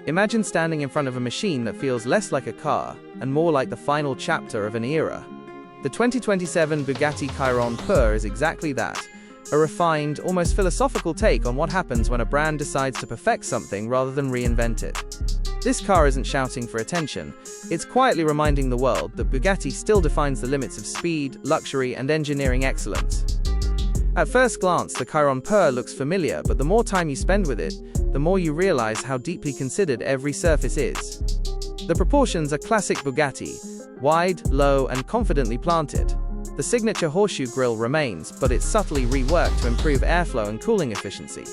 Imagine standing in front of a machine that feels less like a car, and more like the final chapter of an era. The 2027 Bugatti Chiron Pur is exactly that, a refined, almost philosophical take on what happens when a brand decides to perfect something rather than reinvent it. This car isn't shouting for attention, it's quietly reminding the world that Bugatti still defines the limits of speed, luxury, and engineering excellence. At first glance, the Chiron Pur looks familiar, but the more time you spend with it, the more you realize how deeply considered every surface is. The proportions are classic Bugatti, wide, low, and confidently planted. The signature horseshoe grille remains, but it's subtly reworked to improve airflow and cooling efficiency.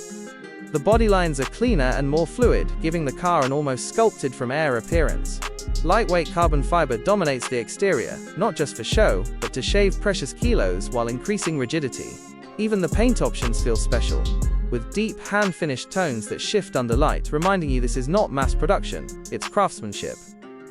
The body lines are cleaner and more fluid, giving the car an almost sculpted from air appearance. Lightweight carbon fiber dominates the exterior, not just for show, but to shave precious kilos while increasing rigidity. Even the paint options feel special, with deep, hand-finished tones that shift under light, reminding you this is not mass production, it's craftsmanship.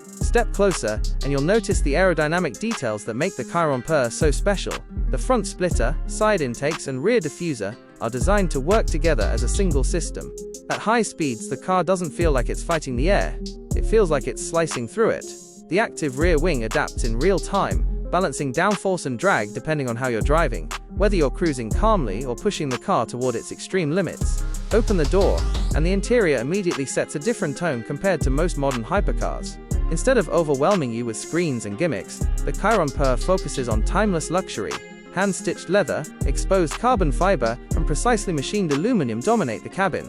Step closer, and you'll notice the aerodynamic details that make the Chiron Pur so special. The front splitter, side intakes, and rear diffuser are designed to work together as a single system. At high speeds, the car doesn't feel like it's fighting the air, it feels like it's slicing through it. The active rear wing adapts in real time, balancing downforce and drag depending on how you're driving, whether you're cruising calmly or pushing the car toward its extreme limits. Open the door, and the interior immediately sets a different tone compared to most modern hypercars. Instead of overwhelming you with screens and gimmicks, the Chiron Pur focuses on timeless luxury. Hand-stitched leather, exposed carbon fiber, and precisely machined aluminum dominate the cabin.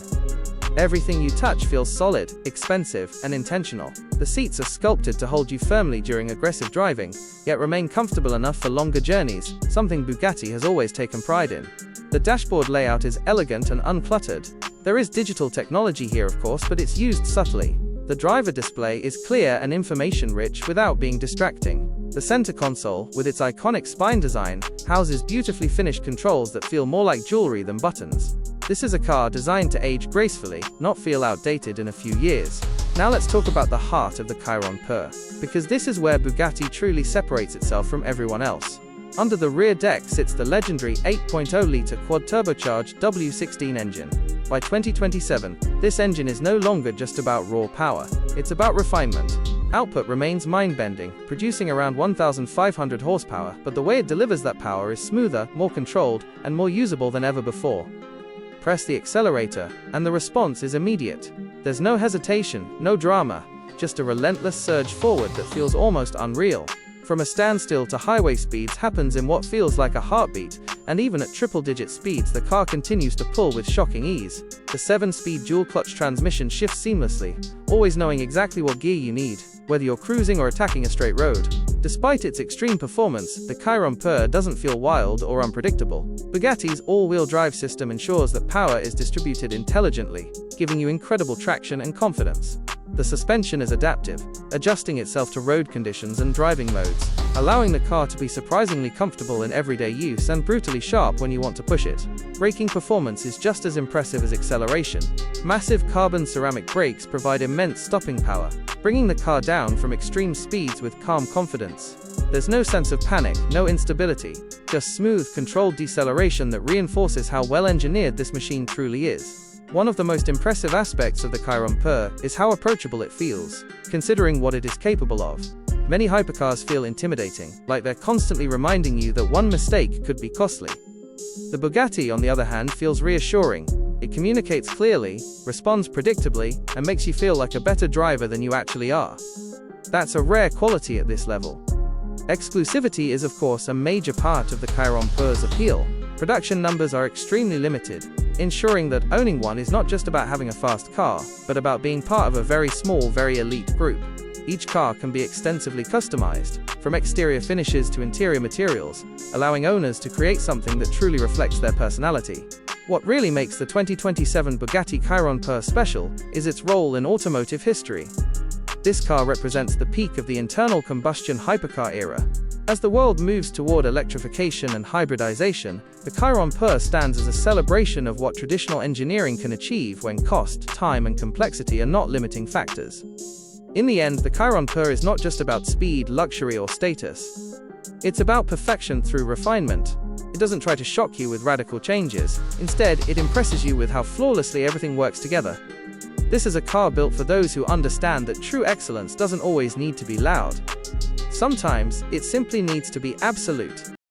Everything you touch feels solid, expensive, and intentional. The seats are sculpted to hold you firmly during aggressive driving, yet remain comfortable enough for longer journeys, something Bugatti has always taken pride in. The dashboard layout is elegant and uncluttered. There is digital technology here, of course, but it's used subtly. The driver display is clear and information-rich without being distracting. The center console, with its iconic spine design, houses beautifully finished controls that feel more like jewelry than buttons. This is a car designed to age gracefully, not feel outdated in a few years. Now let's talk about the heart of the Chiron Pur, because this is where Bugatti truly separates itself from everyone else. Under the rear deck sits the legendary 8.0-liter quad-turbocharged W16 engine. By 2027, this engine is no longer just about raw power, it's about refinement. Output remains mind-bending, producing around 1,500 horsepower, but the way it delivers that power is smoother, more controlled, and more usable than ever before. Press the accelerator, and the response is immediate. There's no hesitation, no drama, just a relentless surge forward that feels almost unreal. From a standstill to highway speeds happens in what feels like a heartbeat, and even at triple-digit speeds the car continues to pull with shocking ease. The 7-speed dual-clutch transmission shifts seamlessly, always knowing exactly what gear you need, whether you're cruising or attacking a straight road. Despite its extreme performance, the Chiron Pur doesn't feel wild or unpredictable. Bugatti's all-wheel drive system ensures that power is distributed intelligently, giving you incredible traction and confidence. The suspension is adaptive, adjusting itself to road conditions and driving modes, allowing the car to be surprisingly comfortable in everyday use and brutally sharp when you want to push it. Braking performance is just as impressive as acceleration. Massive carbon ceramic brakes provide immense stopping power, bringing the car down from extreme speeds with calm confidence. There's no sense of panic, no instability, just smooth, controlled deceleration that reinforces how well-engineered this machine truly is. One of the most impressive aspects of the Chiron Pur is how approachable it feels, considering what it is capable of. Many hypercars feel intimidating, like they're constantly reminding you that one mistake could be costly. The Bugatti, on the other hand, feels reassuring. It communicates clearly, responds predictably, and makes you feel like a better driver than you actually are. That's a rare quality at this level. Exclusivity is, of course, a major part of the Chiron Pur's appeal. Production numbers are extremely limited, ensuring that owning one is not just about having a fast car, but about being part of a very small, very elite group. Each car can be extensively customized, from exterior finishes to interior materials, allowing owners to create something that truly reflects their personality. What really makes the 2027 Bugatti Chiron Pur special is its role in automotive history. This car represents the peak of the internal combustion hypercar era. As the world moves toward electrification and hybridization, the Chiron Pur stands as a celebration of what traditional engineering can achieve when cost, time, and complexity are not limiting factors. In the end, the Chiron Pur is not just about speed, luxury, or status. It's about perfection through refinement. It doesn't try to shock you with radical changes. Instead, it impresses you with how flawlessly everything works together. This is a car built for those who understand that true excellence doesn't always need to be loud. Sometimes, it simply needs to be absolute.